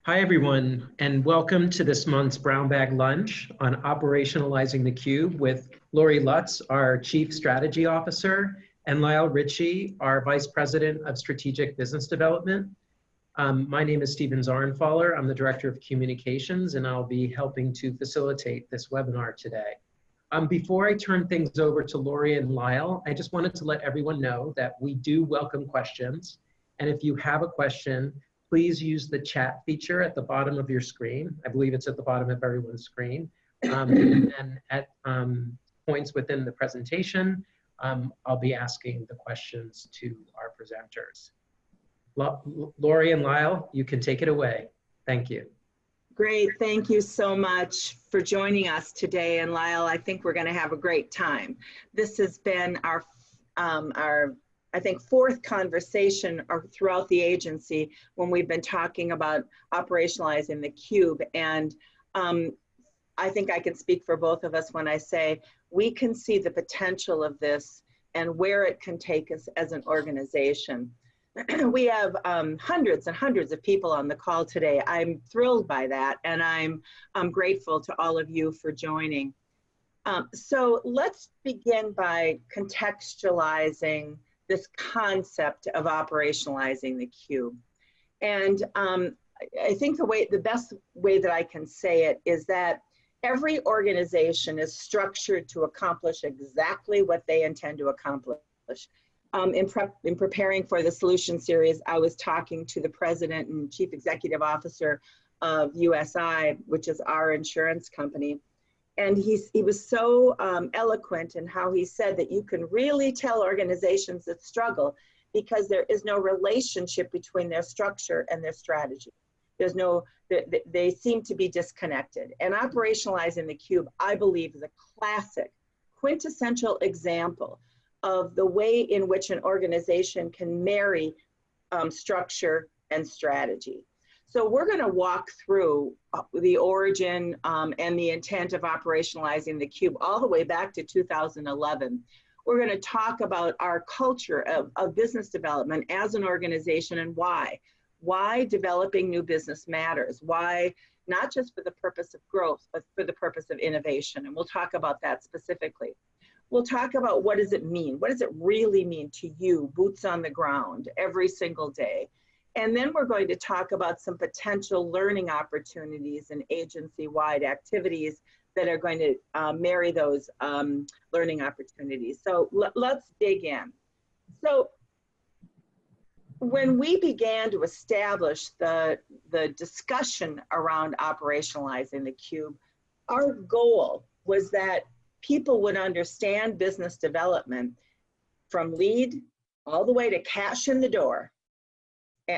Hi, everyone, and welcome to this month's Brown Bag Lunch on Operationalizing the Cube with Lori Lutz, our Chief Strategy Officer, and Lyle Ritchie, our Vice President of Strategic Business Development. My name is Steven Zarenfaller. I'm the Director of Communications, and I'll be helping to facilitate this webinar today. Before I turn things over to Lori and Lyle, I just wanted to let everyone know that we do welcome questions. And if you have a question, please use the chat feature at the bottom of your screen. I believe it's at the bottom of everyone's screen. And at points within the presentation, I'll be asking the questions to our presenters. Lori and Lyle, you can take it away. Thank you. Great, thank you so much for joining us today. And Lyle, I think we're gonna have a great time. This has been our I think, fourth conversation throughout the agency when we've been talking about operationalizing the cube. And I think I can speak for both of us when I say we can see the potential of this and where it can take us as an organization. We have hundreds and hundreds of people on the call today. I'm thrilled by that, and I'm grateful to all of you for joining. So let's begin by contextualizing this concept of operationalizing the cube. And I think the best way that I can say it is that every organization is structured to accomplish exactly what they intend to accomplish. In preparing for the solution series, I was talking to the president and chief executive officer of USI, which is our insurance company. And he was so eloquent in how he said that you can really tell organizations that struggle because there is no relationship between their structure and their strategy. There's no, they seem to be disconnected. And operationalizing the cube, I believe, is a classic, quintessential example of the way in which an organization can marry structure and strategy. So we're going to walk through the origin and the intent of operationalizing the cube all the way back to 2011. We're going to talk about our culture of business development as an organization and why. Why developing new business matters. Why, not just for the purpose of growth, but for the purpose of innovation. And we'll talk about that specifically. We'll talk about what does it mean? What does it really mean to you, boots on the ground, every single day? And then we're going to talk about some potential learning opportunities and agency-wide activities that are going to marry those learning opportunities. So let's dig in. So when we began to establish the discussion around operationalizing the cube, our goal was that people would understand business development from lead all the way to cash in the door.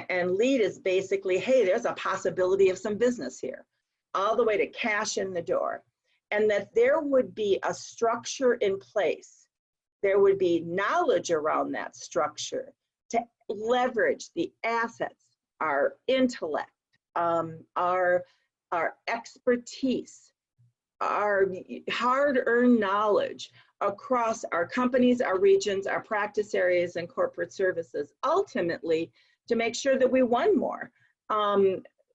And lead is basically, hey, there's a possibility of some business here, all the way to cash in the door. And that there would be a structure in place. There would be knowledge around that structure to leverage the assets, our intellect, our expertise, our hard-earned knowledge across our companies, our regions, our practice areas, and corporate services, ultimately to make sure that we won more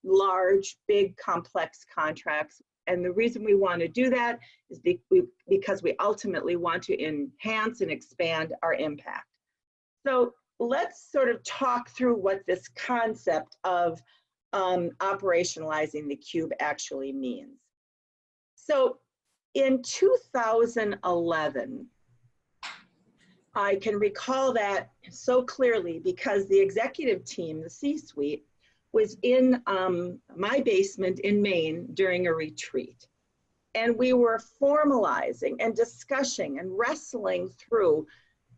large, big, complex contracts. And the reason we want to do that is because we ultimately want to enhance and expand our impact. So let's sort of talk through what this concept of operationalizing the cube actually means. So in 2011, I can recall that so clearly because the executive team, the C-suite, was in my basement in Maine during a retreat. And we were formalizing and discussing and wrestling through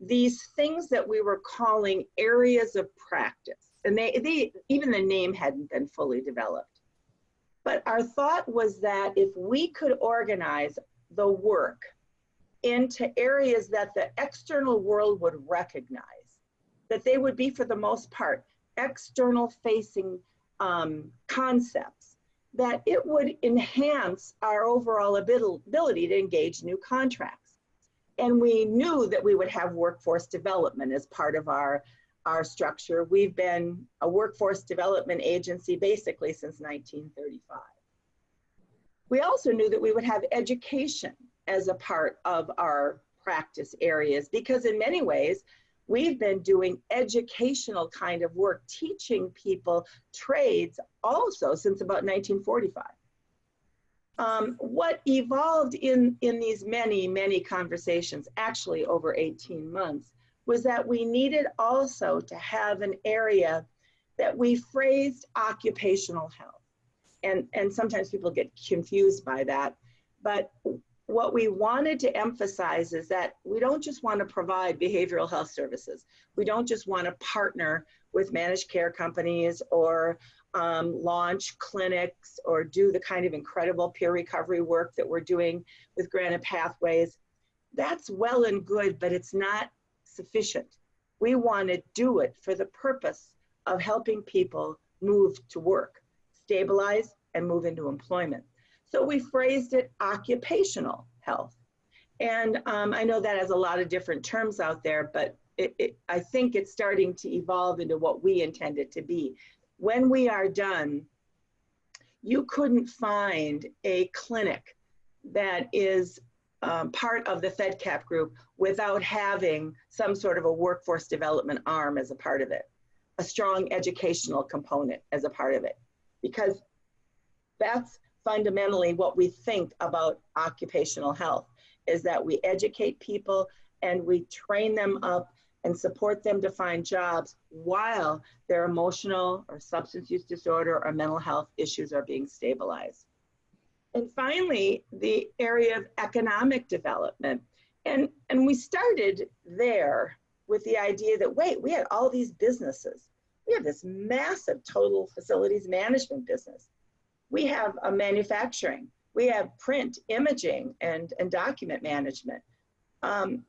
these things that we were calling areas of practice. And even the name hadn't been fully developed. But our thought was that if we could organize the work into areas that the external world would recognize, that they would be, for the most part, external facing concepts, that it would enhance our overall ability to engage new contracts. And we knew that we would have workforce development as part of our our structure. We've been a workforce development agency basically since 1935. We also knew that we would have education as a part of our practice areas, because in many ways, we've been doing educational kind of work, teaching people trades also since about 1945. What evolved in these many conversations, actually over 18 months, was that we needed also to have an area that we phrased occupational health. And sometimes people get confused by that. But what we wanted to emphasize is that we don't just want to provide behavioral health services. We don't just want to partner with managed care companies or launch clinics or do the kind of incredible peer recovery work that we're doing with Granite Pathways. That's well and good, but it's not sufficient. We want to do it for the purpose of helping people move to work, stabilize, and move into employment. So we phrased it occupational health. And I know that has a lot of different terms out there, but I think it's starting to evolve into what we intend it to be. When we are done, you couldn't find a clinic that is part of the Fedcap Group without having some sort of a workforce development arm as a part of it, a strong educational component as a part of it, because that's fundamentally what we think about occupational health, is that we educate people and we train them up and support them to find jobs while their emotional or substance use disorder or mental health issues are being stabilized. And finally, the area of economic development. And we started there with the idea that, wait, we had all these businesses. We have this massive total facilities management business. We have a manufacturing. We have print, imaging, and document management, and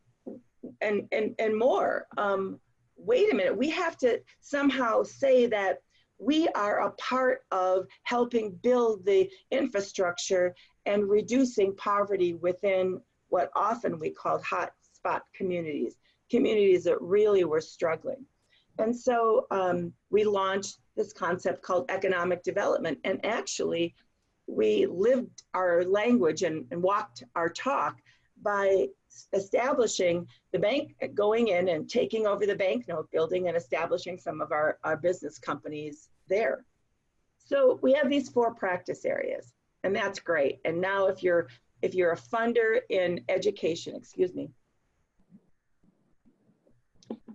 more. Wait a minute, we have to somehow say that we are a part of helping build the infrastructure and reducing poverty within what often we called hot spot communities, communities that really were struggling. And so we launched this concept called economic development. And actually, we lived our language and walked our talk by establishing the bank, going in and taking over the banknote building and establishing some of our business companies there. So we have these 4 practice areas, and that's great. And now if you're a funder in education, excuse me,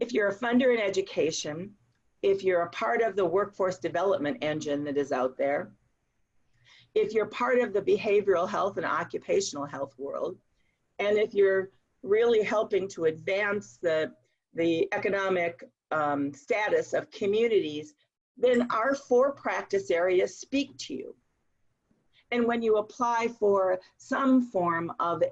if you're a funder in education, if you're a part of the workforce development engine that is out there, if you're part of the behavioral health and occupational health world, and if you're really helping to advance the economic status of communities, then our 4 practice areas speak to you. And when you apply for some form of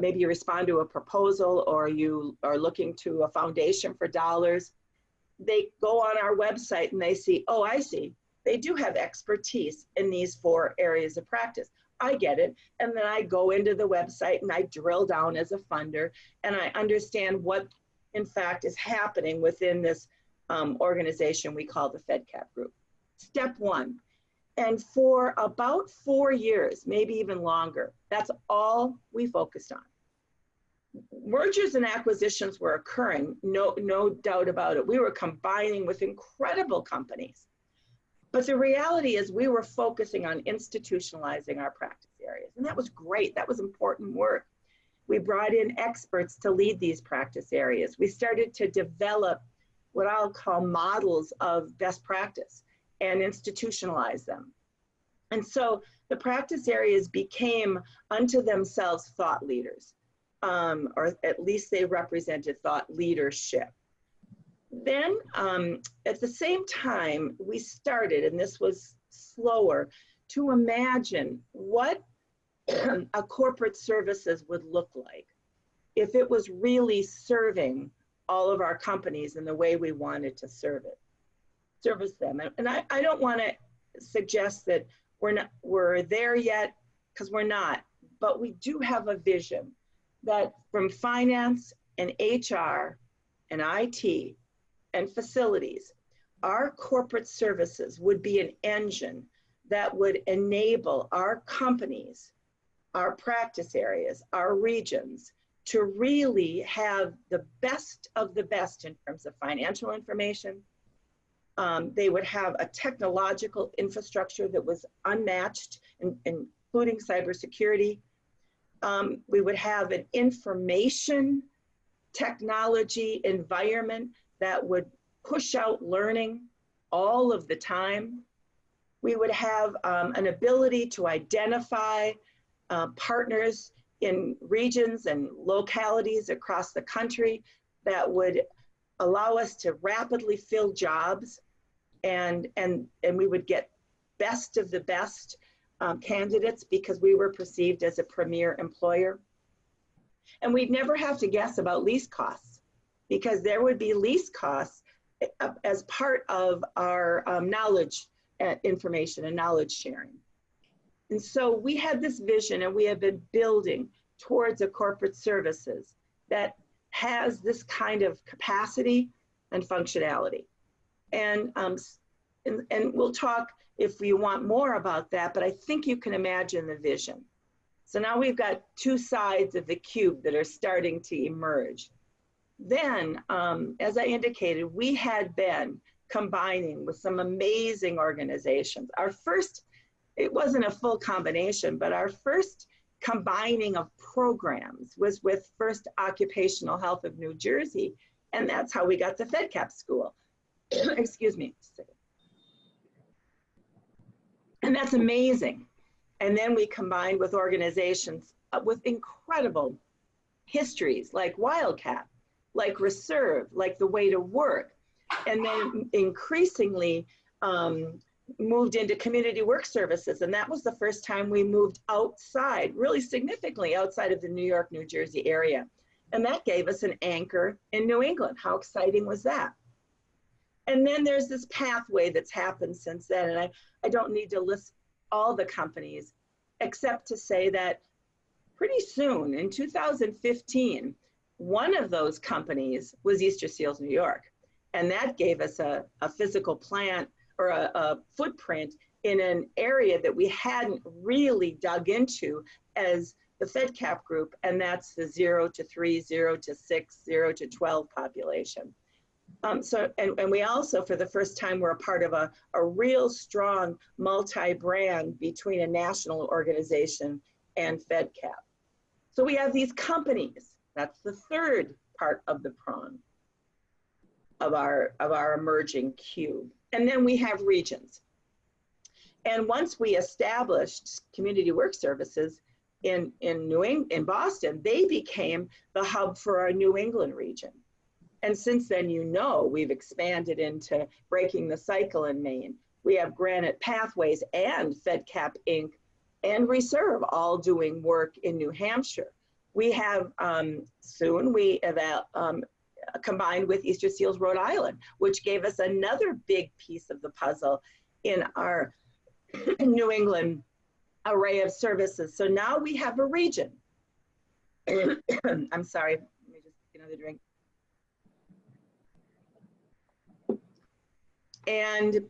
maybe you respond to a proposal or you are looking to a foundation for dollars, they go on our website and they see, oh, I see, they do have expertise in these 4 areas of practice. I get it. And then I go into the website and I drill down as a funder and I understand what in fact is happening within this organization we call the Fedcap Group. Step 1. And for about 4 years, maybe even longer, that's all we focused on. Mergers and acquisitions were occurring, no doubt about it. We were combining with incredible companies. But the reality is we were focusing on institutionalizing our practice areas. And that was great. That was important work. We brought in experts to lead these practice areas. We started to develop what I'll call models of best practice and institutionalize them. And so the practice areas became unto themselves thought leaders, or at least they represented thought leadership. Then at the same time, we started, and this was slower, to imagine what a corporate services would look like if it was really serving all of our companies in the way we wanted to service them. And I don't want to suggest that we're there yet, because we're not, but we do have a vision that from finance and HR and IT and facilities, our corporate services would be an engine that would enable our companies, our practice areas, our regions to really have the best of the best in terms of financial information. They would have a technological infrastructure that was unmatched, including cybersecurity. We would have an information technology environment that would push out learning all of the time. We would have an ability to identify partners in regions and localities across the country that would allow us to rapidly fill jobs, and we would get best of the best candidates because we were perceived as a premier employer. And we'd never have to guess about lease costs because there would be lease costs as part of our knowledge information and knowledge sharing. And so we had this vision, and we have been building towards a corporate services that has this kind of capacity and functionality. And we'll talk if you want more about that, but I think you can imagine the vision. So now we've got two sides of the cube that are starting to emerge. Then, as I indicated, we had been combining with some amazing organizations. Our first, it wasn't a full combination, but our first combining of programs was with First Occupational Health of New Jersey, and that's how we got the Fedcap School. Excuse me. And that's amazing. And then we combined with organizations with incredible histories like Wildcat, like Reserve, like The Way to Work, and then increasingly moved into community work services. And that was the first time we moved outside, really significantly outside of the New York, New Jersey area. And that gave us an anchor in New England. How exciting was that? And then there's this pathway that's happened since then. And I don't need to list all the companies, except to say that pretty soon in 2015, one of those companies was Easter Seals New York. And that gave us a physical plant or a footprint in an area that we hadn't really dug into as the Fedcap Group, and that's the 0 to 3, 0 to 6, 0 to 12 population. And we also, for the first time, were a part of a real strong multi-brand between a national organization and Fedcap. So we have these companies. That's the third part of the prong of our emerging cube. And then we have regions. And once we established community work services in Boston, they became the hub for our New England region. And since then, you know, we've expanded into Breaking the Cycle in Maine. We have Granite Pathways and Fedcap Inc. and Reserve all doing work in New Hampshire. We have soon we have combined with Easter Seals Rhode Island, which gave us another big piece of the puzzle in our New England array of services. So now we have a region. I'm sorry, let me just get another drink. And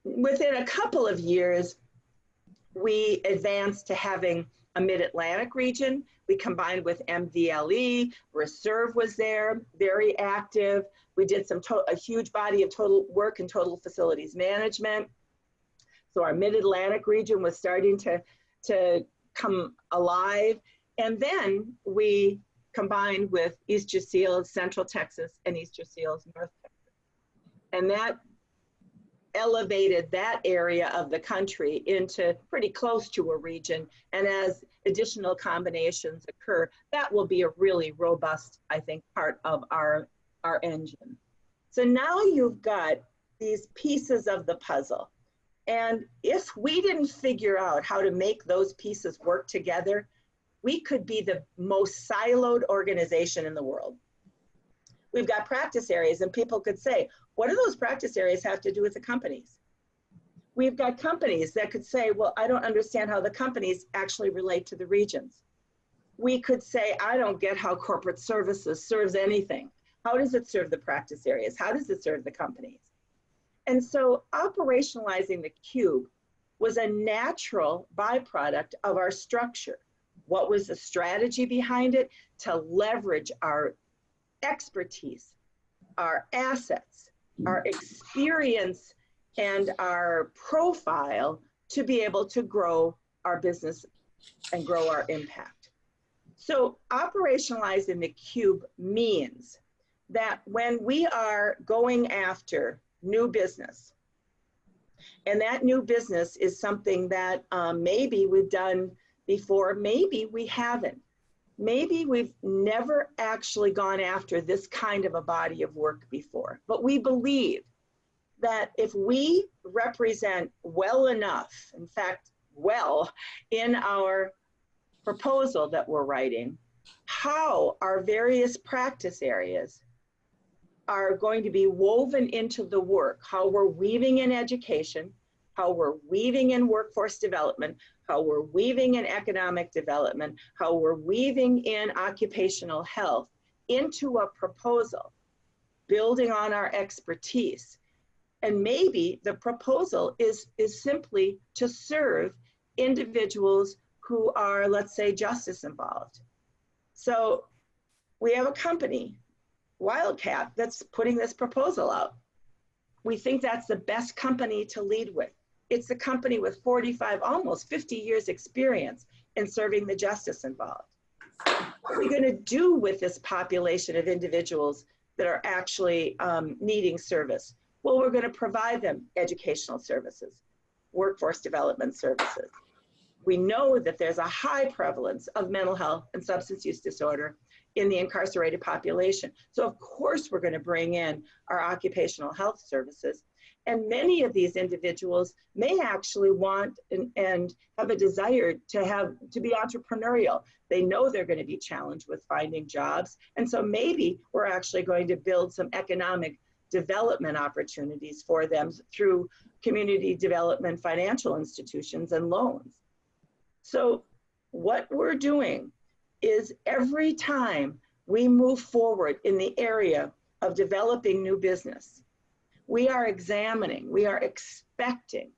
within a couple of years, we advanced to having a Mid-Atlantic region. We combined with MVLE, Reserve was there, very active. We did a huge body of total work and total facilities management. So our Mid-Atlantic region was starting to come alive. And then we combined with Easter Seals Central Texas and Easter Seals North Texas. And that elevated that area of the country into pretty close to a region. And as additional combinations occur, that will be a really robust, I think, part of our engine. So now you've got these pieces of the puzzle. And if we didn't figure out how to make those pieces work together, we could be the most siloed organization in the world. We've got practice areas, and people could say, what do those practice areas have to do with the companies? We've got companies that could say, well, I don't understand how the companies actually relate to the regions. We could say, I don't get how corporate services serves anything. How does it serve the practice areas? How does it serve the companies? And so operationalizing the cube was a natural byproduct of our structure. What was the strategy behind it? To leverage our expertise, our assets, our experience, and our profile to be able to grow our business and grow our impact. So operationalizing the cube means that when we are going after new business, and that new business is something that maybe we've done before, maybe we haven't. Maybe we've never actually gone after this kind of a body of work before, but we believe that if we represent well enough, in fact, well, in our proposal that we're writing, how our various practice areas are going to be woven into the work, how we're weaving in education, how we're weaving in workforce development, how we're weaving in economic development, how we're weaving in occupational health into a proposal, building on our expertise. And maybe the proposal is simply to serve individuals who are, let's say, justice involved. So we have a company, Wildcat, that's putting this proposal out. We think that's the best company to lead with. It's a company with 45, almost 50 years experience in serving the justice involved. What are we going to do with this population of individuals that are actually needing service? Well, we're going to provide them educational services, workforce development services. We know that there's a high prevalence of mental health and substance use disorder in the incarcerated population. So of course, we're going to bring in our occupational health services. And many of these individuals may actually want and have a desire to be entrepreneurial. They know they're going to be challenged with finding jobs. And so maybe we're actually going to build some economic development opportunities for them through community development financial institutions and loans. So what we're doing is every time we move forward in the area of developing new business, we are examining, we are expecting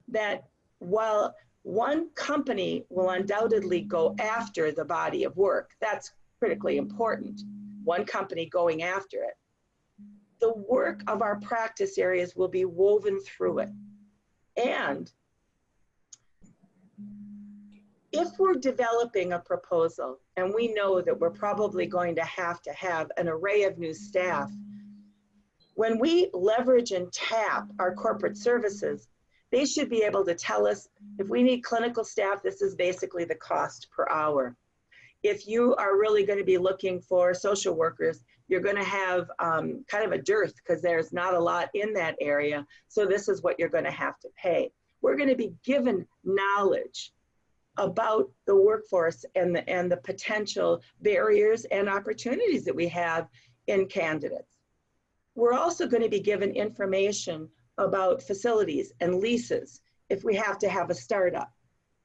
that while one company will undoubtedly go after the body of work, that's critically important, one company going after it, the work of our practice areas will be woven through it. And if we're developing a proposal and we know that we're probably going to have an array of new staff, when we leverage and tap our corporate services, they should be able to tell us if we need clinical staff, this is basically the cost per hour. If you are really going to be looking for social workers, you're going to have kind of a dearth because there's not a lot in that area. So this is what you're going to have to pay. We're going to be given knowledge about the workforce and the potential barriers and opportunities that we have in candidates. We're also going to be given information about facilities and leases if we have to have a startup.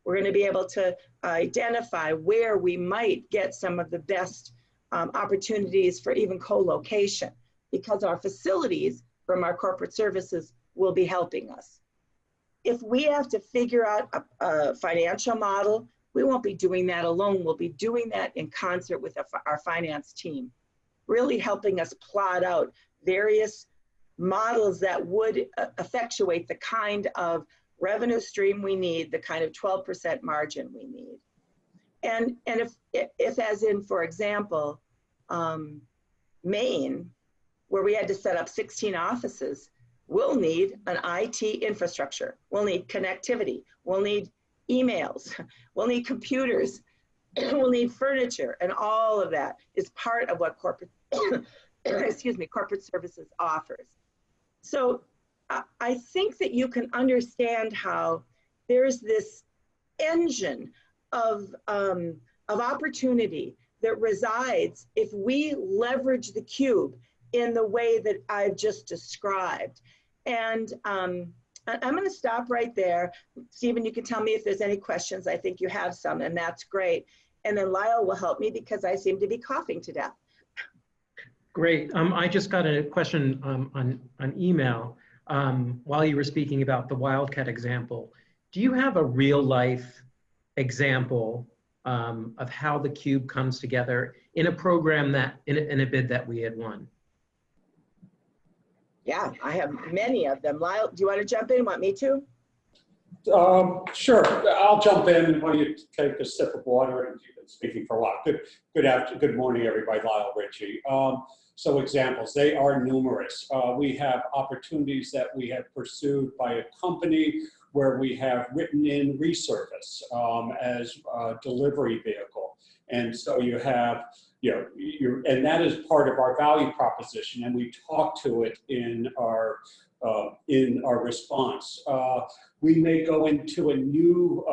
We're going to be able to identify where we might get some of the best opportunities for even co-location, because our facilities from our corporate services will be helping us. If we have to figure out a financial model, we won't be doing that alone. We'll be doing that in concert with our finance team, really helping us plot out various models that would effectuate the kind of revenue stream we need, the kind of 12% margin we need. And if as in, for example, Maine, where we had to set up 16 offices, we'll need an IT infrastructure. We'll need connectivity. We'll need emails. We'll need computers. We'll need furniture. And all of that is part of what corporate, corporate services offers. So I think that you can understand how there's this engine of opportunity that resides if we leverage the cube in the way that I've just described. And I'm going to stop right there. Stephen, you can tell me if there's any questions. I think you have some, and that's great. And then Lyle will help me because I seem to be coughing to death. Great. I just got a question on email while you were speaking about the Wildcat example. Do you have a real life example of how the Cube comes together in a program that, in a bid that we had won? Yeah, I have many of them. Lyle, do you want to jump in? Want me to? Sure, I'll jump in when you take a sip of water, and you've been speaking for a while. Good morning, everybody. Lyle Ritchie. So examples, they are numerous. We have opportunities that we have pursued by a company where we have written in resurface as a delivery vehicle. And so you have, and that is part of our value proposition, and we talk to it in our response. We may go into a new,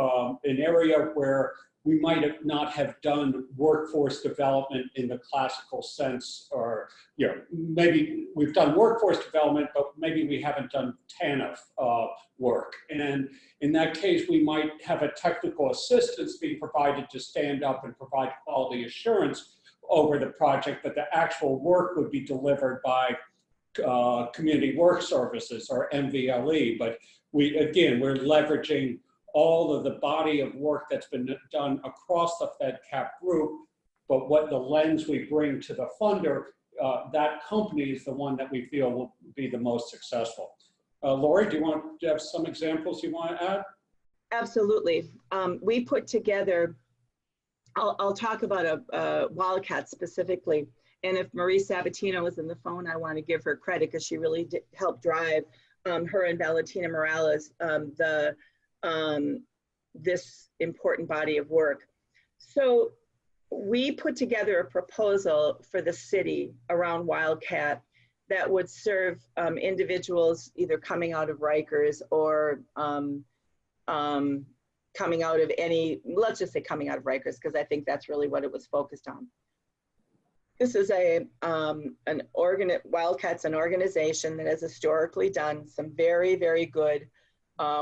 an area where we might not have done workforce development in the classical sense, or maybe we've done workforce development, but maybe we haven't done TANF work. And in that case, we might have a technical assistance being provided to stand up and provide quality assurance over the project, but the actual work would be delivered by Community Work Services, or MVLE. But we're leveraging all of the body of work that's been done across the Fedcap Group, but what the lens we bring to the funder, that company is the one that we feel will be the most successful. Lori, do you have some examples you want to add? Absolutely. We put together, I'll talk about a Wildcat specifically. And if Marie Sabatino was in the phone, I want to give her credit because she really helped drive her and Valentina Morales this important body of work. So we put together a proposal for the city around Wildcat that would serve individuals either coming out of Rikers or coming out of any, let's just say coming out of Rikers, because I think that's really what it was focused on. This is Wildcat's an organization that has historically done some very, very good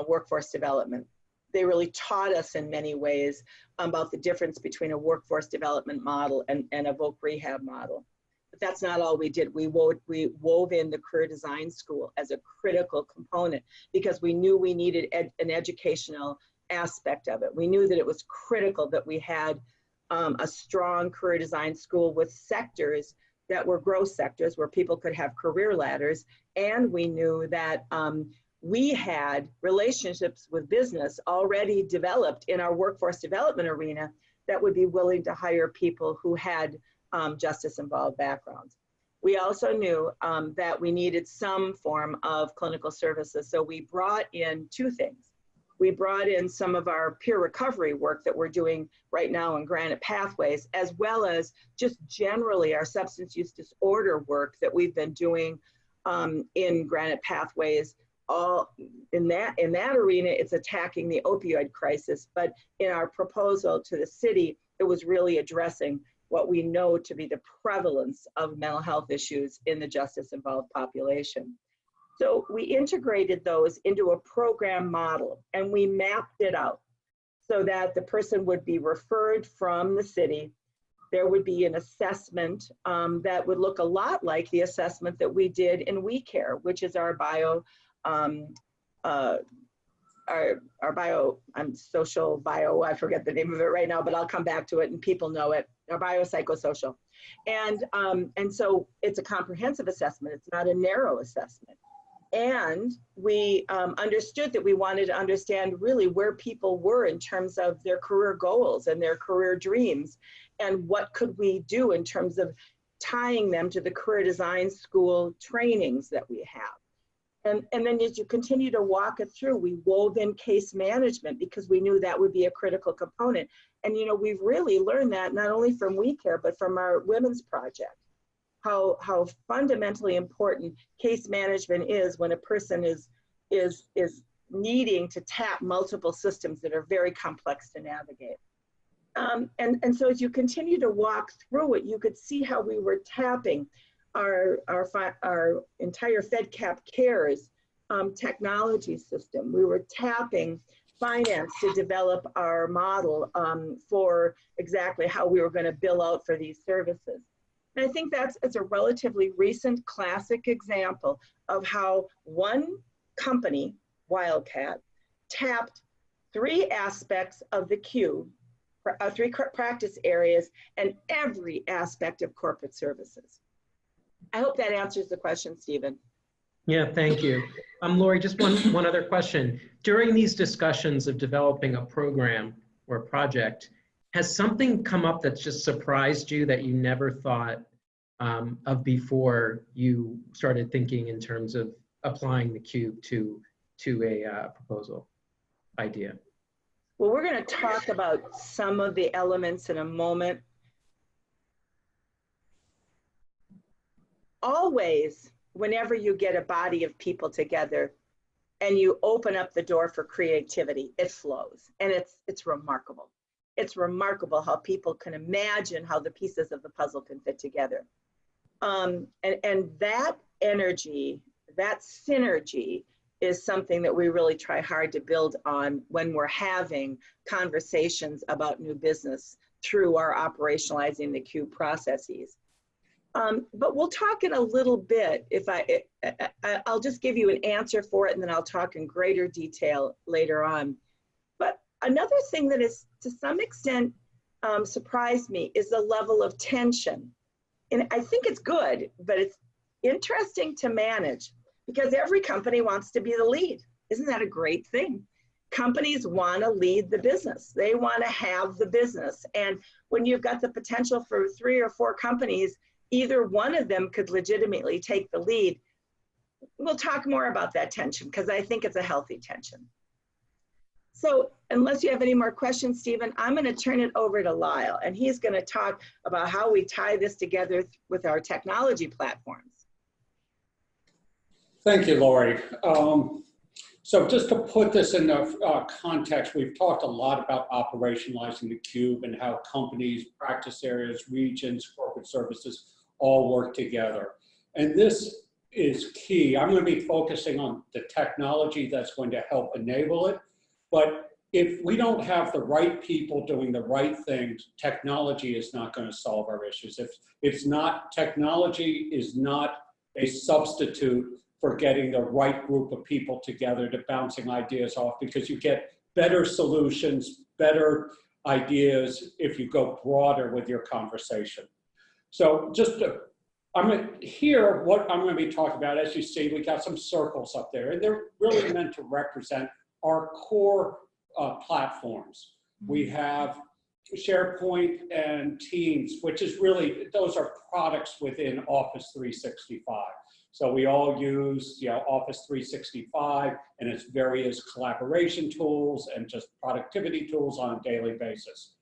workforce development. They really taught us in many ways about the difference between a workforce development model and a voc rehab model. But that's not all we did. We wove in the career design school as a critical component because we knew we needed an educational aspect of it. We knew that it was critical that we had a strong career design school with sectors that were growth sectors where people could have career ladders. And we knew that we had relationships with business already developed in our workforce development arena that would be willing to hire people who had justice-involved backgrounds. We also knew that we needed some form of clinical services. So we brought in two things. We brought in some of our peer recovery work that we're doing right now in Granite Pathways, as well as just generally our substance use disorder work that we've been doing in Granite Pathways. All in that arena, it's attacking the opioid crisis, but in our proposal to the city, it was really addressing what we know to be the prevalence of mental health issues in the justice-involved population. So we integrated those into a program model and we mapped it out so that the person would be referred from the city. There would be an assessment that would look a lot like the assessment that we did in WeCare, which is our social bio, I forget the name of it right now, but I'll come back to it and people know it, our biopsychosocial. And so it's a comprehensive assessment. It's not a narrow assessment. And we understood that we wanted to understand really where people were in terms of their career goals and their career dreams, and what could we do in terms of tying them to the career design school trainings that we have. And then as you continue to walk it through, we wove in case management because we knew that would be a critical component. And we've really learned that not only from WeCare, but from our women's project. How fundamentally important case management is when a person is needing to tap multiple systems that are very complex to navigate. And so as you continue to walk through it, you could see how we were tapping our entire Fedcap Cares technology system. We were tapping finance to develop our model for exactly how we were going to bill out for these services. And I think it's a relatively recent classic example of how one company, Wildcat, tapped three aspects of the cube, three practice areas, and every aspect of corporate services. I hope that answers the question, Stephen. Yeah, thank you. Lori, just one other question. During these discussions of developing a program or project, has something come up that's just surprised you that you never thought of before you started thinking in terms of applying the cube to a proposal idea? Well, we're going to talk about some of the elements in a moment. Always, whenever you get a body of people together and you open up the door for creativity, it flows, and it's remarkable. It's remarkable how people can imagine how the pieces of the puzzle can fit together. And that energy, that synergy is something that we really try hard to build on when we're having conversations about new business through our Operationalizing the Cube processes. But we'll talk in a little bit. I'll just give you an answer for it, and then I'll talk in greater detail later on. But another thing that is to some extent surprised me is the level of tension. And I think it's good, but it's interesting to manage because every company wants to be the lead. Isn't that a great thing? Companies want to lead the business. They want to have the business. And when you've got the potential for 3 or 4 companies, either one of them could legitimately take the lead. We'll talk more about that tension because I think it's a healthy tension. So unless you have any more questions, Stephen, I'm going to turn it over to Lyle, and he's going to talk about how we tie this together with our technology platforms. Thank you, Lori. So just to put this in the context, we've talked a lot about operationalizing the cube and how companies, practice areas, regions, corporate services all work together. And this is key. I'm going to be focusing on the technology that's going to help enable it. But if we don't have the right people doing the right things, technology is not going to solve our issues. If it's not, technology is not a substitute for getting the right group of people together to bouncing ideas off, because you get better solutions, better ideas if you go broader with your conversation. So just here, what I'm going to be talking about, as you see, we got some circles up there, and they're really meant to represent our core platforms. We have SharePoint and Teams, which is really, those are products within Office 365. So we all use, Office 365 and its various collaboration tools and just productivity tools on a daily basis.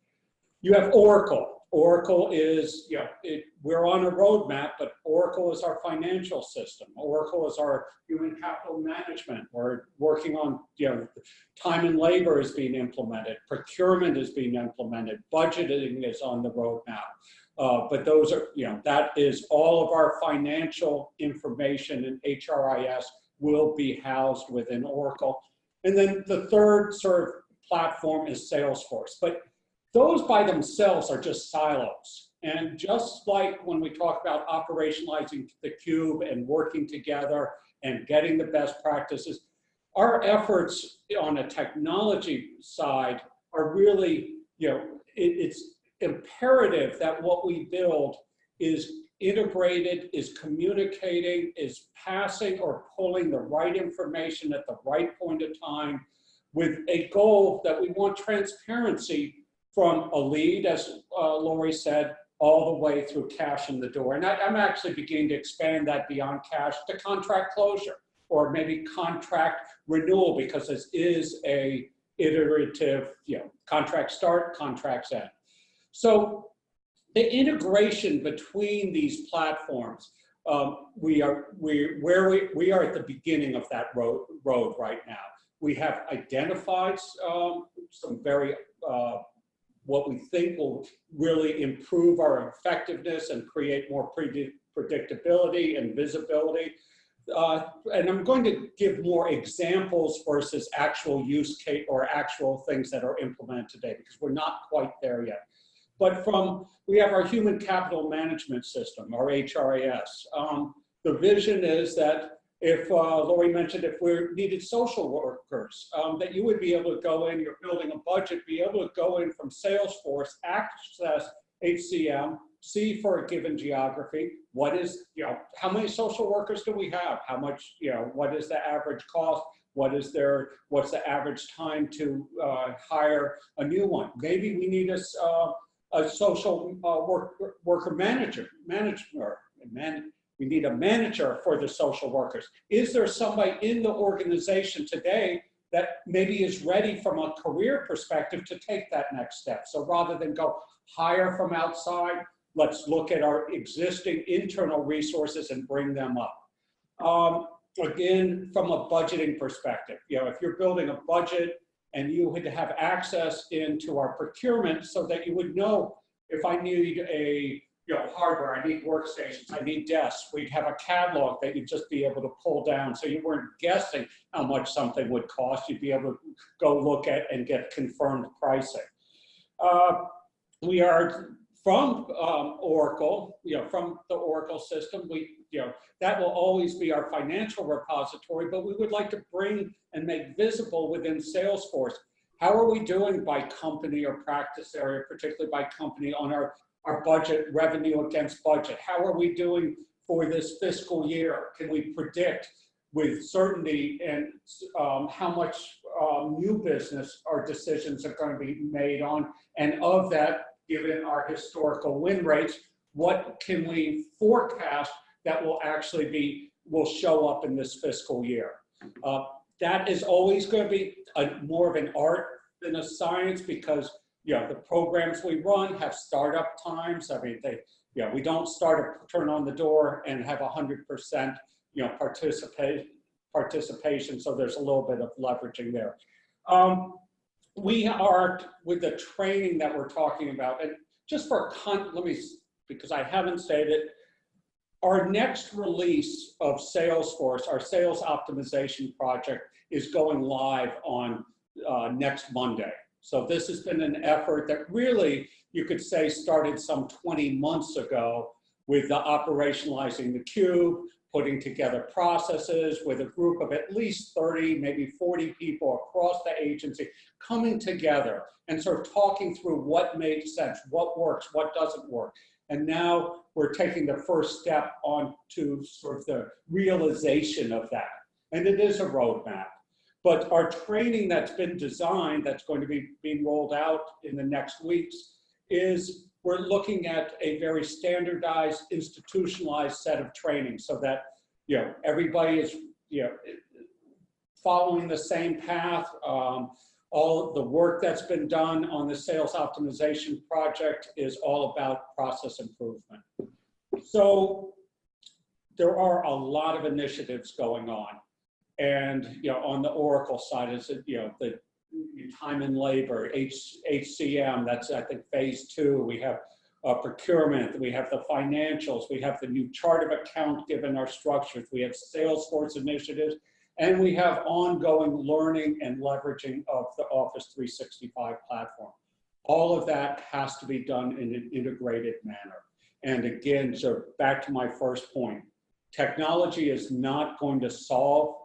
You have Oracle. Oracle is, we're on a roadmap, but Oracle is our financial system. Oracle is our human capital management. We're working on, time and labor is being implemented. Procurement is being implemented. Budgeting is on the roadmap. But those are, that is all of our financial information, and HRIS will be housed within Oracle. And then the third sort of platform is Salesforce. But those by themselves are just silos. And just like when we talk about operationalizing the cube and working together and getting the best practices, our efforts on a technology side are really, it's imperative that what we build is integrated, is communicating, is passing or pulling the right information at the right point of time, with a goal that we want transparency from a lead, as Lori said, all the way through cash in the door. And I'm actually beginning to expand that beyond cash to contract closure, or maybe contract renewal, because this is a iterative, contract start, contracts end. So the integration between these platforms, we are at the beginning of that road right now. We have identified some very what we think will really improve our effectiveness and create more predictability and visibility. And I'm going to give more examples versus actual use case or actual things that are implemented today, because we're not quite there yet. But we have our human capital management system, our HRIS. The vision is that if, Lori mentioned, if we needed social workers, that you would be able to go in, you're building a budget, be able to go in from Salesforce, access HCM, see for a given geography, what is, how many social workers do we have? How much, what is the average cost? What's the average time to hire a new one? Maybe we need a social worker manager. We need a manager for the social workers. Is there somebody in the organization today that maybe is ready from a career perspective to take that next step? So rather than go hire from outside, let's look at our existing internal resources and bring them up. Again, from a budgeting perspective, if you're building a budget and you would have access into our procurement so that you would know if I need a hardware, I need workstations, I need desks, we'd have a catalog that you'd just be able to pull down so you weren't guessing how much something would cost. You'd be able to go look at and get confirmed pricing. We are from Oracle, from the Oracle system, that will always be our financial repository, but we would like to bring and make visible within Salesforce, how are we doing by company or practice area, particularly by company, on our budget, revenue against budget? How are we doing for this fiscal year? Can we predict with certainty and how much new business our decisions are going to be made on? And of that, given our historical win rates, what can we forecast that will actually will show up in this fiscal year? That is always going to be more of an art than a science, because the programs we run have startup times. I mean, we don't turn on the door and have 100% participation. So there's a little bit of leveraging there. We are, with the training that we're talking about, and just for because I haven't stated, our next release of Salesforce, our sales optimization project, is going live on next Monday. So this has been an effort that really, you could say, started some 20 months ago with the Operationalizing the Cube, putting together processes with a group of at least 30, maybe 40 people across the agency, coming together and sort of talking through what makes sense, what works, what doesn't work. And now we're taking the first step on to sort of the realization of that. And it is a roadmap. But our training that's been designed, that's going to be being rolled out in the next weeks, is we're looking at a very standardized, institutionalized set of training so that everybody is following the same path. All of the work that's been done on the sales optimization project is all about process improvement. So there are a lot of initiatives going on. And on the Oracle side, is the time and labor, HCM, that's I think phase 2. We have procurement, we have the financials, we have the new chart of account given our structures, we have Salesforce initiatives, and we have ongoing learning and leveraging of the Office 365 platform. All of that has to be done in an integrated manner. And again, so back to my first point, technology is not going to solve,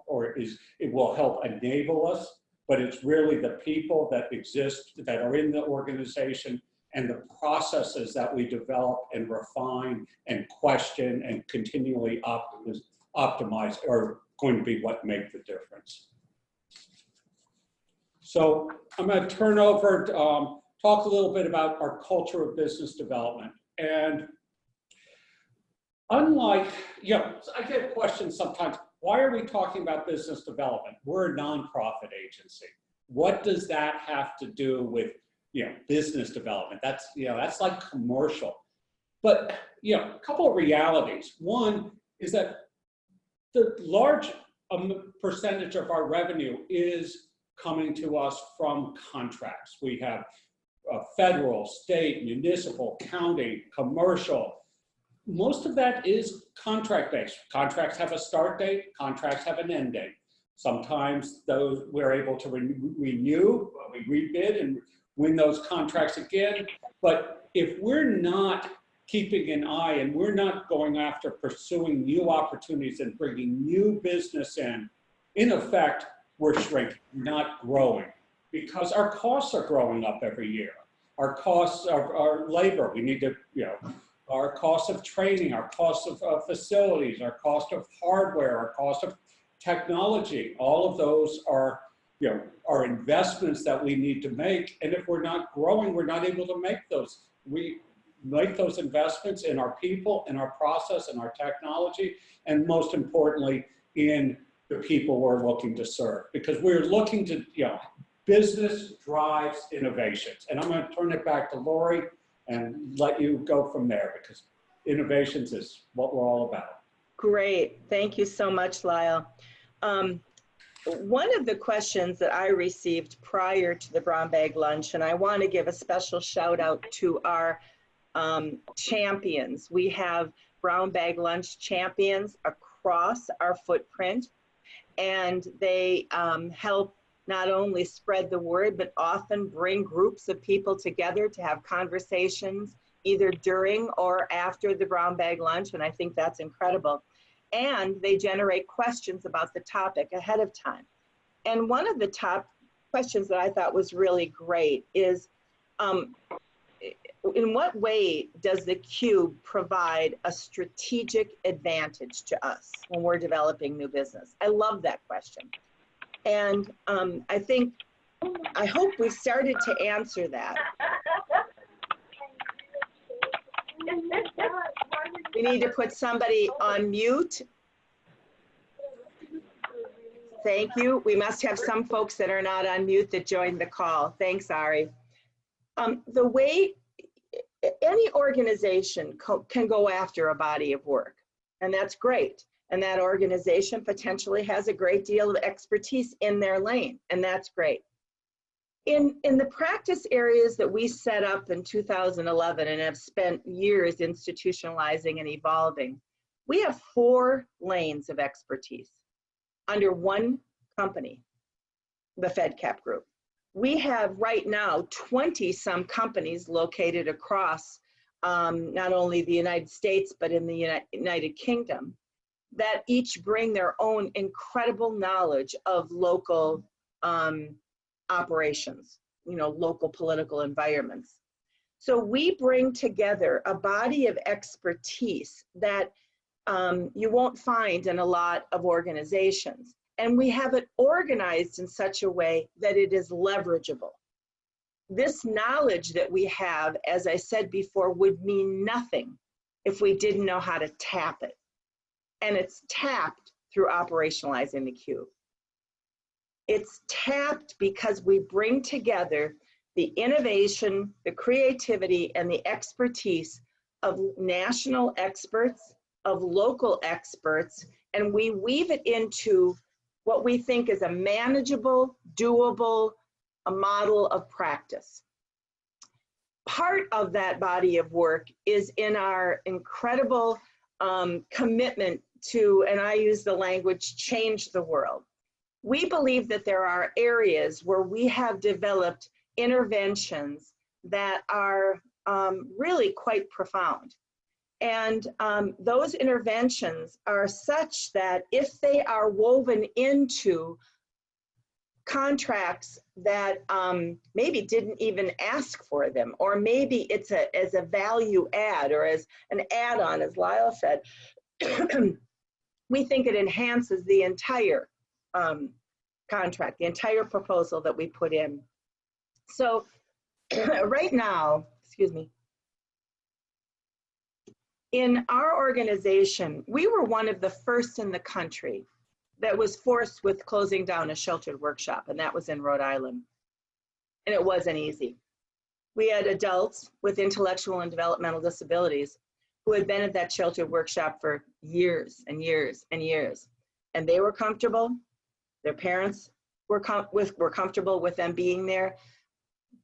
it will help enable us, but it's really the people that exist, that are in the organization, and the processes that we develop and refine and question and continually optimize are going to be what make the difference. So I'm going to turn over, talk a little bit about our culture of business development. And unlike, I get questions sometimes, why are we talking about business development? We're a nonprofit agency. What does that have to do with, business development? That's, that's like commercial. But, a couple of realities. One is that the large percentage of our revenue is coming to us from contracts. We have federal, state, municipal, county, commercial. Most of that is contract-based. Contracts have a start date, contracts have an end date. Sometimes those we're able to renew, we rebid and win those contracts again. But if we're not keeping an eye and we're not going after pursuing new opportunities and bringing new business in effect, we're shrinking, not growing, because our costs are growing up every year. Our costs are labor. We need to, our cost of training, our cost of facilities, our cost of hardware, our cost of technology. All of those are, are investments that we need to make. And if we're not growing, we're not able to make those. We make those investments in our people, in our process, in our technology, and most importantly, in the people we're looking to serve. Because we're looking to, business drives innovations. And I'm going to turn it back to Lori and let you go from there, because innovations is what we're all about. Great. Thank you so much, Lyle. One of the questions that I received prior to the Brown Bag Lunch, and I want to give a special shout out to our champions. We have Brown Bag Lunch champions across our footprint, and they help not only spread the word, but often bring groups of people together to have conversations either during or after the Brown Bag Lunch, and I think that's incredible. And they generate questions about the topic ahead of time. And one of the top questions that I thought was really great is, in what way does the Cube provide a strategic advantage to us when we're developing new business? I love that question. And I hope we've started to answer that. We need to put somebody on mute. Thank you. We must have some folks that are not on mute that joined the call. Thanks, Ari. The way any organization can go after a body of work, and that's great. And that organization potentially has a great deal of expertise in their lane, and that's great. In the practice areas that we set up in 2011 and have spent years institutionalizing and evolving, we have 4 lanes of expertise under one company, the Fedcap Group. We have right now 20-some companies located across not only the United States, but in the United Kingdom, that each bring their own incredible knowledge of local operations, local political environments. So we bring together a body of expertise that you won't find in a lot of organizations. And we have it organized in such a way that it is leverageable. This knowledge that we have, as I said before, would mean nothing if we didn't know how to tap it. And it's tapped through Operationalizing the Cube. It's tapped because we bring together the innovation, the creativity, and the expertise of national experts, of local experts, and we weave it into what we think is a manageable, doable, a model of practice. Part of that body of work is in our incredible commitment to, and I use the language, change the world. We believe that there are areas where we have developed interventions that are really quite profound. And those interventions are such that if they are woven into contracts that maybe didn't even ask for them, or maybe it's as a value add or as an add-on, as Lyle said, we think it enhances the entire contract, the entire proposal that we put in. So right now, excuse me, in our organization, we were one of the first in the country that was forced with closing down a sheltered workshop, and that was in Rhode Island. And it wasn't easy. We had adults with intellectual and developmental disabilities who had been at that sheltered workshop for years and years and years. And they were comfortable. Their parents were comfortable with them being there.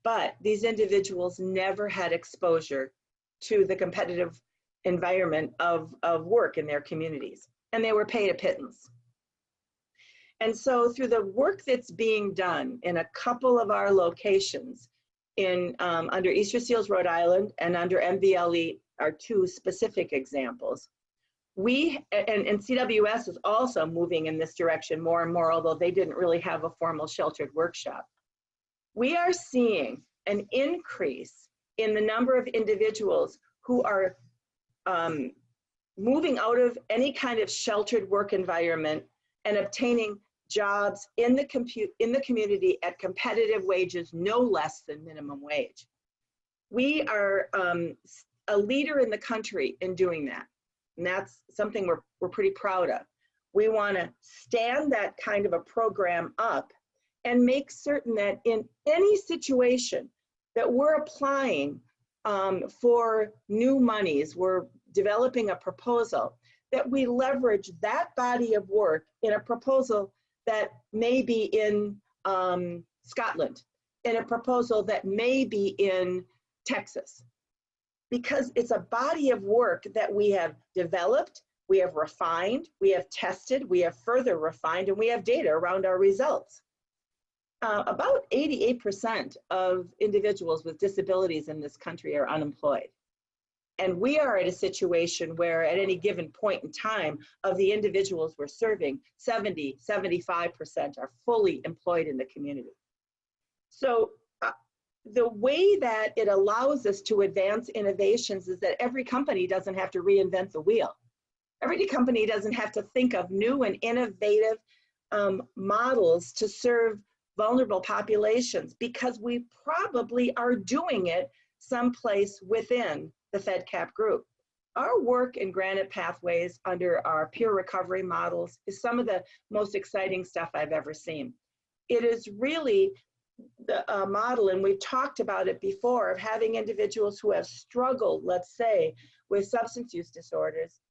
But these individuals never had exposure to the competitive environment of work in their communities. And they were paid a pittance. And so through the work that's being done in a couple of our locations, under Easter Seals, Rhode Island, and under MVLE are two specific examples. And CWS is also moving in this direction more and more, although they didn't really have a formal sheltered workshop. We are seeing an increase in the number of individuals who are moving out of any kind of sheltered work environment and obtaining jobs in the community at competitive wages, no less than minimum wage. We are a leader in the country in doing that. And that's something we're pretty proud of. We want to stand that kind of a program up and make certain that in any situation that we're applying for new monies, we're developing a proposal, that we leverage that body of work in a proposal that may be in Scotland, in a proposal that may be in Texas. Because it's a body of work that we have developed, we have refined, we have tested, we have further refined, and we have data around our results. About 88% of individuals with disabilities in this country are unemployed. And we are at a situation where at any given point in time of the individuals we're serving, 70, 75% are fully employed in the community. So the way that it allows us to advance innovations is that every company doesn't have to reinvent the wheel. Every company doesn't have to think of new and innovative models to serve vulnerable populations, because we probably are doing it someplace within the Fedcap Group. Our work in Granite Pathways under our peer recovery models is some of the most exciting stuff I've ever seen. It is really the model, and we've talked about it before, of having individuals who have struggled, let's say, with substance use disorders.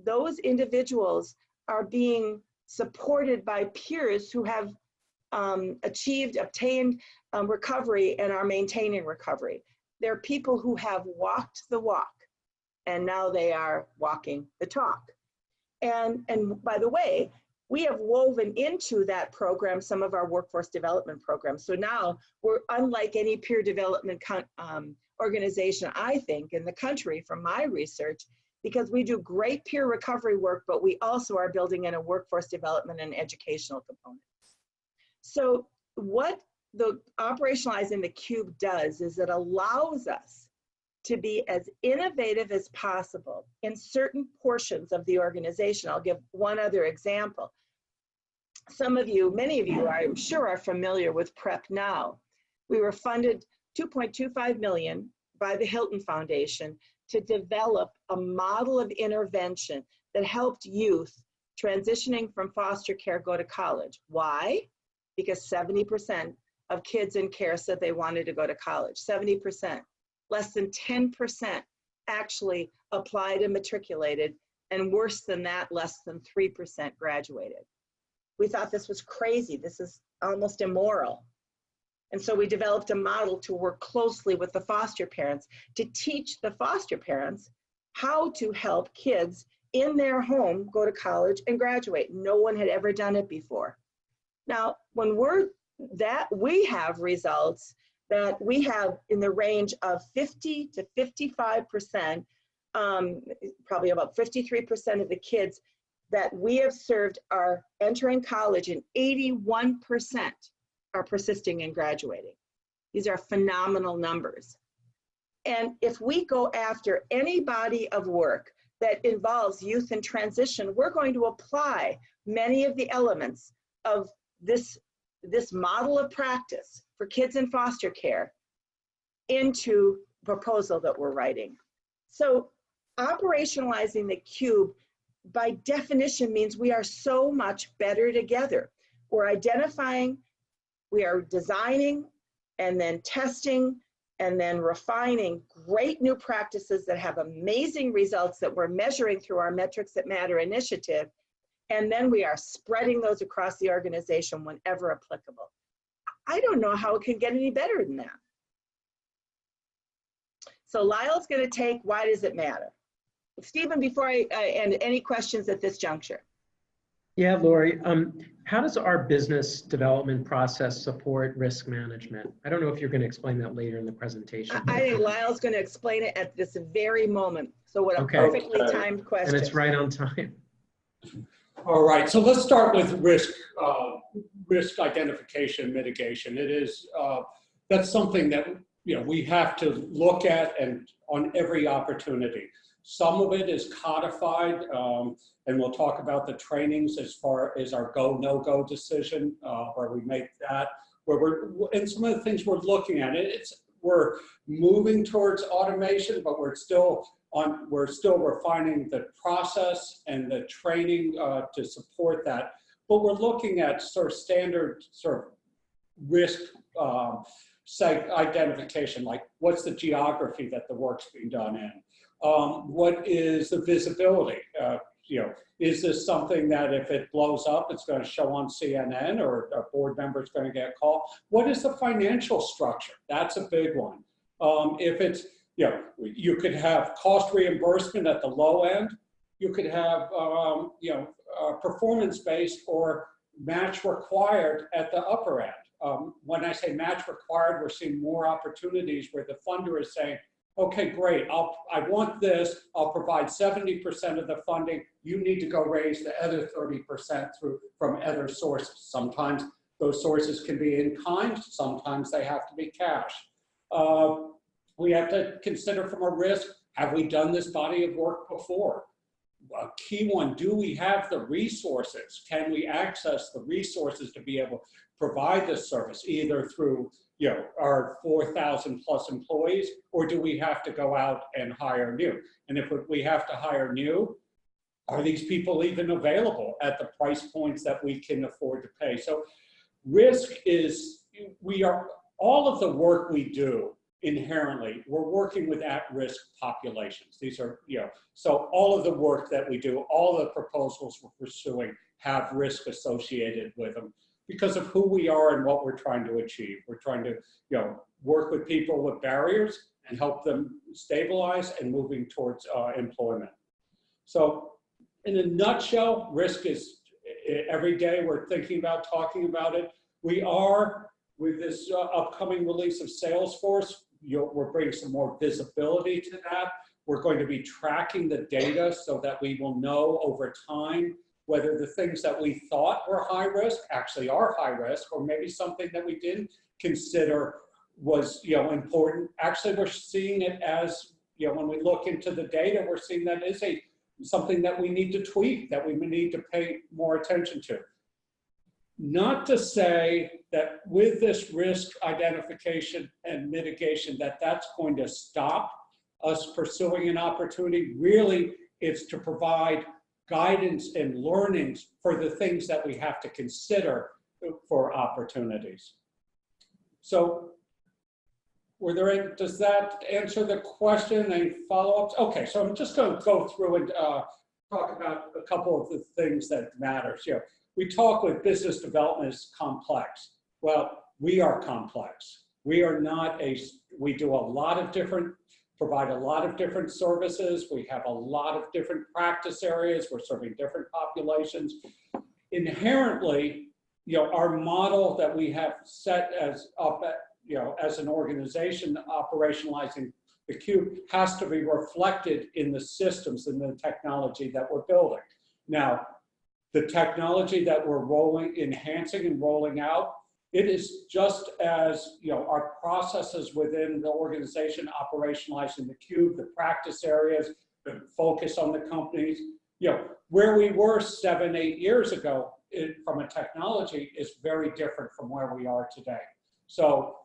Those individuals are being supported by peers who have obtained recovery and are maintaining recovery. They're people who have walked the walk, and now they are walking the talk. And by the way, we have woven into that program some of our workforce development programs. So now we're unlike any peer development organization, I think, in the country from my research, because we do great peer recovery work, but we also are building in a workforce development and educational component. So what the Operationalizing the Cube does is it allows us to be as innovative as possible in certain portions of the organization. I'll give one other example. Some of you, many of you, I'm sure, are familiar with PrEP Now. We were funded $2.25 million by the Hilton Foundation to develop a model of intervention that helped youth transitioning from foster care go to college. Why? Because 70% of kids in care said they wanted to go to college. 70%. Less than 10% actually applied and matriculated, and worse than that, less than 3% graduated. We thought this was crazy. This is almost immoral. And so we developed a model to work closely with the foster parents to teach the foster parents how to help kids in their home go to college and graduate. No one had ever done it before. Now, when we have results that we have in the range of 50 to 55%, probably about 53% of the kids that we have served are entering college, and 81% are persisting and graduating. These are phenomenal numbers. And if we go after any body of work that involves youth in transition, we're going to apply many of the elements of this model of practice for kids in foster care into the proposal that we're writing. So operationalizing the cube by definition means we are so much better together. We're identifying, we are designing, and then testing, and then refining great new practices that have amazing results that we're measuring through our Metrics That Matter initiative. And then we are spreading those across the organization whenever applicable. I don't know how it can get any better than that. So Lyle's going to take Why Does It Matter? Stephen, before I end, any questions at this juncture? Yeah, Lori, how does our business development process support risk management? I don't know if you're going to explain that later in the presentation. I think Lyle's going to explain it at this very moment. So what a Okay. perfectly timed question. And it's right on time. All right, so let's start with risk identification, mitigation. It is, that's something that, you know, we have to look at and on every opportunity. Some of it is codified, and we'll talk about the trainings as far as our go, no-go decision, where we make that, and some of the things we're looking at. We're moving towards automation, but we're still refining the process and the training to support that. But we're looking at sort of standard sort of risk identification, like what's the geography that the work's being done in? What is the visibility? You know, is this something that if it blows up, it's going to show on CNN or a board member is going to get a call? What is the financial structure? That's a big one. If it's, you know, you could have cost reimbursement at the low end. You could have, you know, performance-based or match required at the upper end. When I say match required, we're seeing more opportunities where the funder is saying, okay, great, I want this, I'll provide 70% of the funding, you need to go raise the other 30% from other sources. Sometimes those sources can be in kind, sometimes they have to be cash. We have to consider from a risk, have we done this body of work before? A key one, do we have the resources? Can we access the resources to be able to provide this service, either through, you know, our 4,000 plus employees, or do we have to go out and hire new? And if we have to hire new, are these people even available at the price points that we can afford to pay? So risk is, all of the work we do inherently, we're working with at-risk populations. These are, you know, so all of the work that we do, all the proposals we're pursuing have risk associated with them because of who we are and what we're trying to achieve. We're trying to, you know, work with people with barriers and help them stabilize and moving towards employment. So in a nutshell, risk is every day we're thinking about, talking about it. We are, with this upcoming release of Salesforce, we're bringing some more visibility to that. We're going to be tracking the data so that we will know over time whether the things that we thought were high risk actually are high risk, or maybe something that we didn't consider was, you know, important. Actually, we're seeing it as, you know, when we look into the data, we're seeing that is something that we need to tweak, that we need to pay more attention to. Not to say that with this risk identification and mitigation that that's going to stop us pursuing an opportunity. Really, it's to provide guidance and learnings for the things that we have to consider for opportunities. So does that answer the question? Any follow-ups? Okay, so I'm just going to go through and talk about a couple of the things that matters. You know, we talk with business development as complex. Well, we are complex. We are not we do a lot of different, provide a lot of different services. We have a lot of different practice areas. We're serving different populations. Inherently, you know, our model that we have set as an organization, operationalizing the cube, has to be reflected in the systems and the technology that we're building. Now, the technology that we're enhancing and rolling out, it is just as, you know, our processes within the organization, operationalizing the cube, the practice areas, the focus on the companies, you know, where we were 7, 8 years ago from a technology is very different from where we are today. So,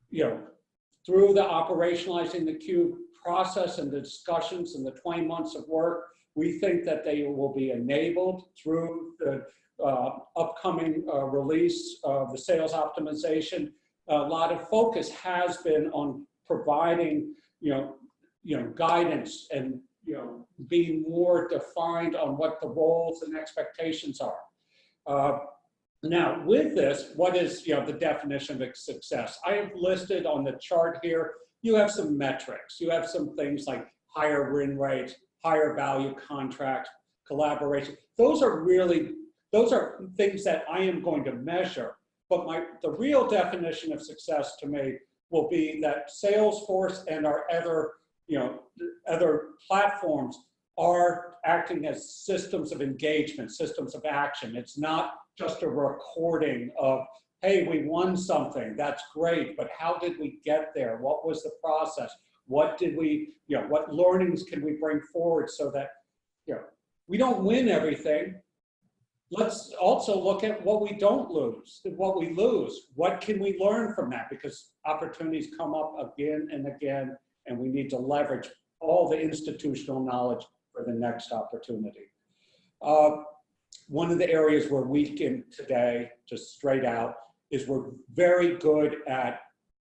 you know, through the operationalizing the cube process and the discussions and the 20 months of work, we think that they will be enabled through the upcoming release of the sales optimization. A lot of focus has been on providing, you know, guidance and, you know, being more defined on what the roles and expectations are. Now, with this, what is, you know, the definition of success? I have listed on the chart here, you have some metrics. You have some things like higher win rate, higher value contract, collaboration. Those are really those are things that I am going to measure. But the real definition of success to me will be that Salesforce and our other platforms are acting as systems of engagement, systems of action. It's not just a recording of, hey, we won something, that's great, but how did we get there? What was the process? What did we, what learnings can we bring forward so that, we don't win everything. Let's also look at what we don't lose, what we lose. What can we learn from that? Because opportunities come up again and again, and we need to leverage all the institutional knowledge for the next opportunity. One of the areas we're weak in today, just straight out, is we're very good at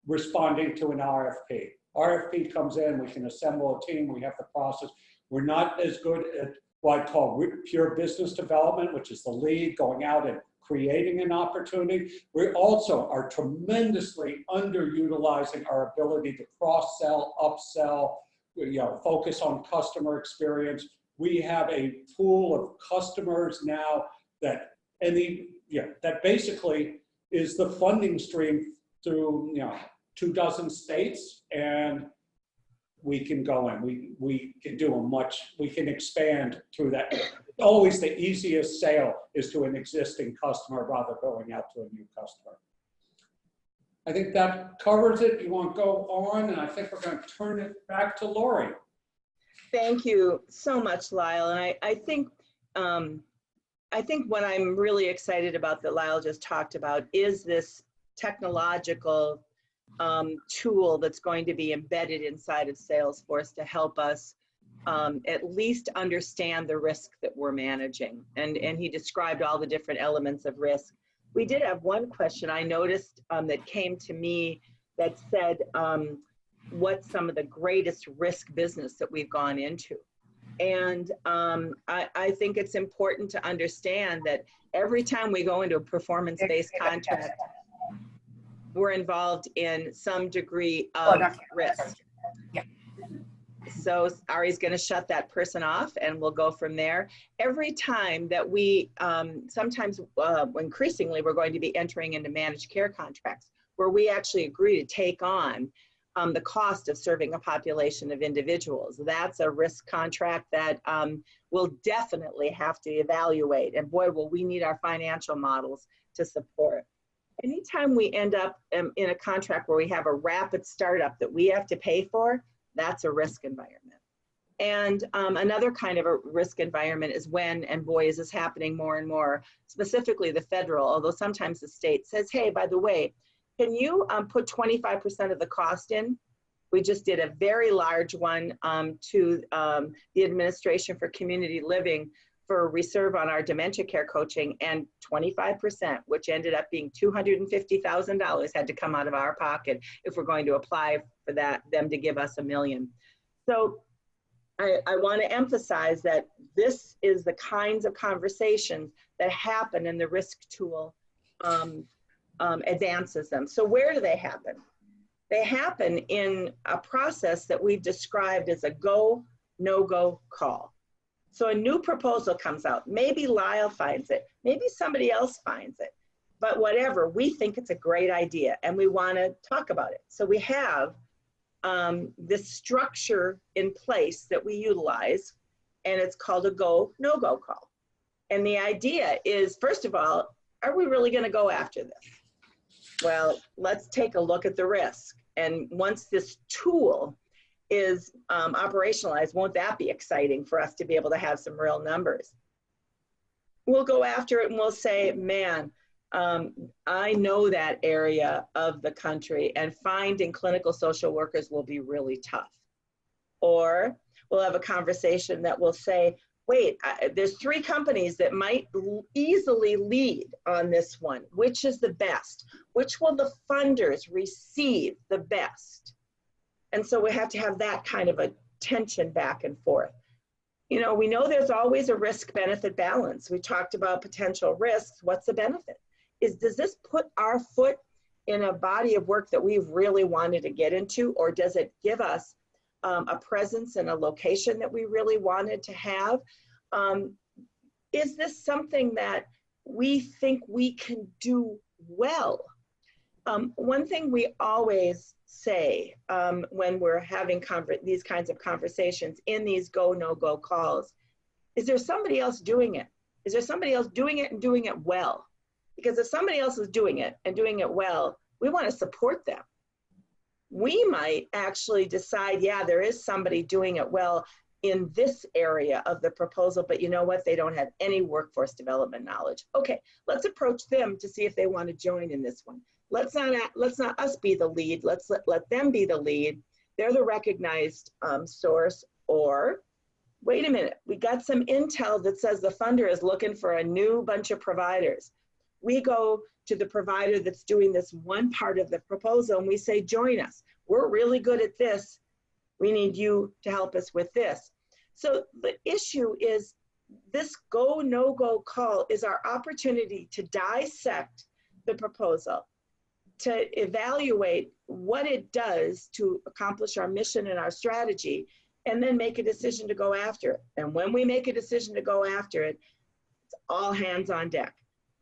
responding to an RFP. RFP comes in, we can assemble a team, we have the process. We're not as good at what I call pure business development, which is the lead, going out and creating an opportunity. We also are tremendously underutilizing our ability to cross-sell, upsell, focus on customer experience. We have a pool of customers now that that basically is the funding stream through 24 states, and we can go in. We can do we can expand through that. Always the easiest sale is to an existing customer rather than going out to a new customer. I think that covers it. You want to go on, and I think we're going to turn it back to Lori. Thank you so much, Lyle. And I think what I'm really excited about that Lyle just talked about is this technological tool that's going to be embedded inside of Salesforce to help us at least understand the risk that we're managing. And he described all the different elements of risk. We did have one question I noticed that came to me that said, what's some of the greatest risk business that we've gone into? And I think it's important to understand that every time we go into a performance-based contract, we're involved in some degree of risk. Yeah. So Ari's going to shut that person off, and we'll go from there. Every time that we, sometimes increasingly, we're going to be entering into managed care contracts where we actually agree to take on the cost of serving a population of individuals. That's a risk contract that we'll definitely have to evaluate. And boy, will we need our financial models to support. Anytime we end up in a contract where we have a rapid startup that we have to pay for, that's a risk environment. And another kind of a risk environment is when, and boy, is this happening more and more, specifically the federal, although sometimes the state says, hey, by the way, can you put 25% of the cost in? We just did a very large one to the Administration for Community Living for reserve on our dementia care coaching, and 25%, which ended up being $250,000, had to come out of our pocket if we're going to apply for that, them to give us $1 million. So I want to emphasize that this is the kinds of conversations that happen in the risk tool advances them. So where do they happen? They happen in a process that we've described as a go, no-go call. So a new proposal comes out. Maybe Lyle finds it. Maybe somebody else finds it. But whatever, we think it's a great idea and we want to talk about it. So we have this structure in place that we utilize, and it's called a go, no-go call. And the idea is, first of all, are we really going to go after this? Well, let's take a look at the risk. And once this tool is operationalized, won't that be exciting for us to be able to have some real numbers? We'll go after it and we'll say, man, I know that area of the country, and finding clinical social workers will be really tough. Or we'll have a conversation that will say, wait, there's 3 companies that might easily lead on this one. Which is the best? Which will the funders receive the best? And so we have to have that kind of a tension back and forth. You know, we know there's always a risk-benefit balance. We talked about potential risks. What's the benefit? Does this put our foot in a body of work that we've really wanted to get into, or does it give us a presence in a location that we really wanted to have? Is this something that we think we can do well. One thing we always say when we're having these kinds of conversations in these go, no go calls, is there somebody else doing it? Is there somebody else doing it and doing it well? Because if somebody else is doing it and doing it well, we want to support them. We might actually decide, yeah, there is somebody doing it well in this area of the proposal, but you know what? They don't have any workforce development knowledge. Okay, let's approach them to see if they want to join in this one. Let's not us be the lead. Let's let them be the lead. They're the recognized source. Or wait a minute, we got some intel that says the funder is looking for a new bunch of providers. We go to the provider that's doing this one part of the proposal and we say, join us. We're really good at this. We need you to help us with this. So the issue is this go, no go call is our opportunity to dissect the proposal, to evaluate what it does to accomplish our mission and our strategy, and then make a decision to go after it. And when we make a decision to go after it, it's all hands on deck.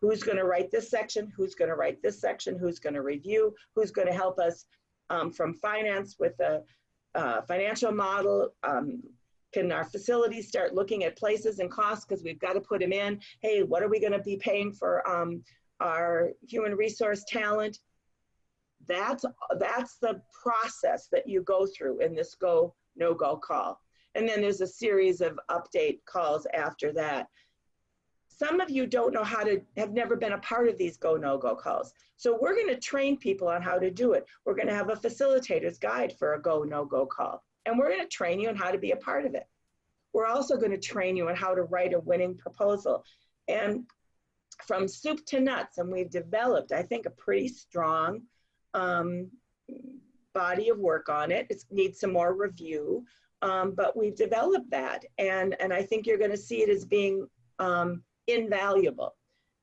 Who's going to write this section? Who's going to write this section? Who's going to review? Who's going to help us from finance with a financial model? Can our facilities start looking at places and costs because we've got to put them in? Hey, what are we going to be paying for our human resource talent? That's the process that you go through in this go, no go call. And then there's a series of update calls after that. Some of you don't know how to, have never been a part of these go, no go calls. So we're going to train people on how to do it. We're going to have a facilitator's guide for a go, no go call. And we're going to train you on how to be a part of it. We're also going to train you on how to write a winning proposal. And from soup to nuts, and we've developed, I think, a pretty strong body of work on it. It needs some more review, but we've developed that. And I think you're going to see it as being invaluable.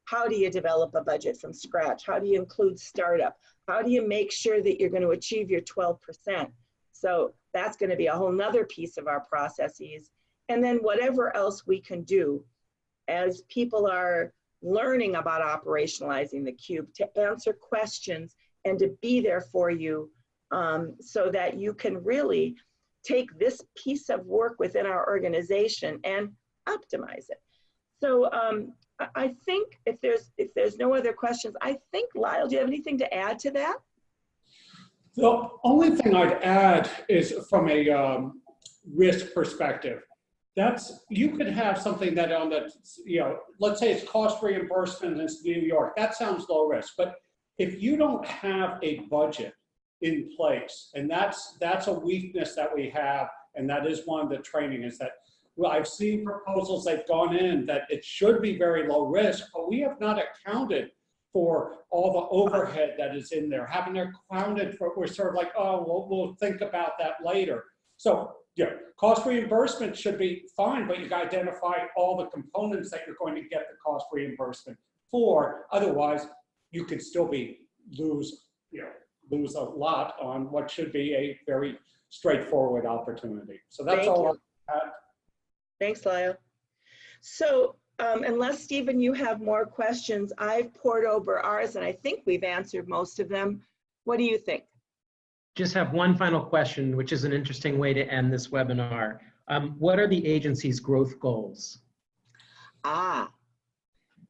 How do you develop a budget from scratch? How do you include startup? How do you make sure that you're going to achieve your 12%? So that's going to be a whole nother piece of our processes. And then whatever else we can do as people are learning about operationalizing the cube, to answer questions and to be there for you so that you can really take this piece of work within our organization and optimize it. So I think if there's no other questions, I think, Lyle, do you have anything to add to that? The only thing I'd add is from a risk perspective. You could have something that on the, let's say it's cost reimbursement in New York. That sounds low risk, but if you don't have a budget in place, and that's a weakness that we have, and that is one of the training is that, well, I've seen proposals that have gone in that it should be very low risk, but we have not accounted for all the overhead that is in there. Haven't accounted for, we're sort of like, oh, we'll think about that later. So yeah, cost reimbursement should be fine, but you got to identify all the components that you're going to get the cost reimbursement for. Otherwise, you could still lose a lot on what should be a very straightforward opportunity. So that's all I had. Thanks, Lyle. So unless, Stephen, you have more questions, I've poured over ours, and I think we've answered most of them. What do you think? Just have one final question, which is an interesting way to end this webinar. What are the agency's growth goals?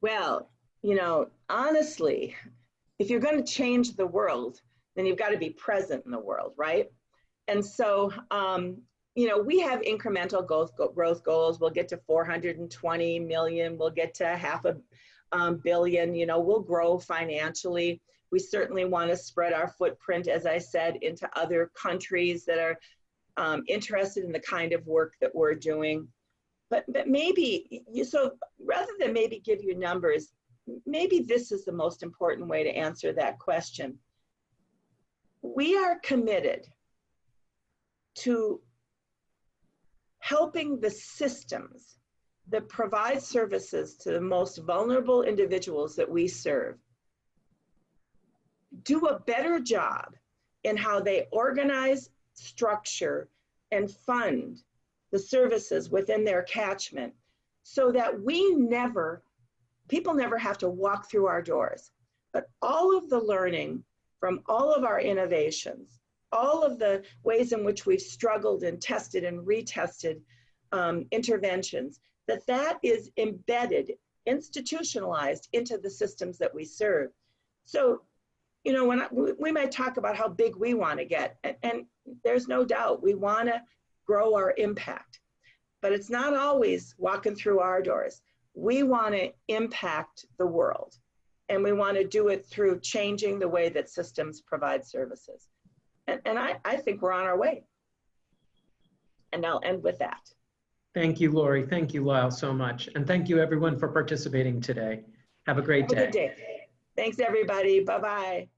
Well, honestly, if you're going to change the world, then you've got to be present in the world, right? And so, we have incremental growth goals. We'll get to 420 million. We'll get to $500 million. We'll grow financially. We certainly want to spread our footprint, as I said, into other countries that are interested in the kind of work that we're doing. But maybe, so rather than maybe give you numbers, maybe this is the most important way to answer that question. We are committed to helping the systems that provide services to the most vulnerable individuals that we serve do a better job in how they organize, structure, and fund the services within their catchment so that we never people never have to walk through our doors. But all of the learning from all of our innovations, all of the ways in which we've struggled and tested and retested interventions, that is embedded, institutionalized into the systems that we serve. So, you know, we might talk about how big we want to get, and there's no doubt we want to grow our impact, but it's not always walking through our doors. We want to impact the world, and we want to do it through changing the way that systems provide services. And I think we're on our way. And I'll end with that. Thank you, Lori. Thank you, Lyle, so much. And thank you, everyone, for participating today. Have a great day. Have a good day. Thanks, everybody. Bye-bye.